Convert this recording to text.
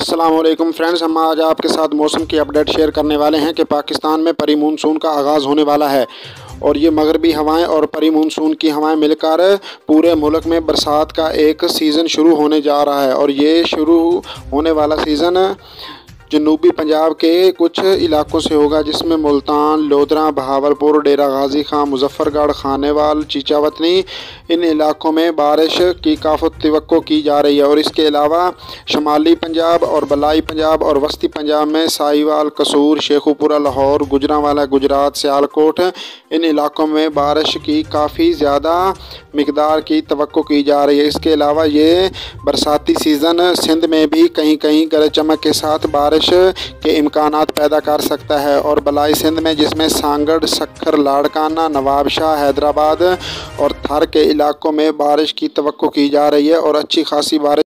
अस्सलामुअलैकुम फ्रेंड्स, हम आज आपके साथ मौसम की अपडेट शेयर करने वाले हैं कि पाकिस्तान में परी मानसून का आगाज़ होने वाला है और ये मगरबी हवाएं और परी मानसून की हवाएं मिलकर पूरे मुल्क में बरसात का एक सीज़न शुरू होने जा रहा है। और ये शुरू होने वाला सीज़न जनूबी पंजाब के कुछ इलाकों से होगा, जिसमें मुल्तान, लोधरा, बहावलपुर, डेरा गाजी खां, मुजफ्फरगढ़, खानेवाल, चीचावतनी, इन इलाकों में बारिश की काफ़ी तवक्को की जा रही है। और इसके अलावा शमाली पंजाब और बलाई पंजाब और वस्ती पंजाब में साहिवाल, कसूर, शेखुपुरा, लाहौर, गुजरांवाला, गुजरात, सियालकोट, इन इलाकों में बारिश की काफ़ी ज़्यादा मिकदार की तवक्को की जा रही है। इसके अलावा ये बरसाती सीज़न सिंध में भी कहीं कहीं गरज चमक के साथ बारिश के इम्कानात पैदा कर सकता है। और बलाई सिंध में, जिसमें सांगड़, सक्खर, लाड़काना, नवाबशाह, हैदराबाद और थर के इलाकों में बारिश की तवक्को की जा रही है और अच्छी खासी बारिश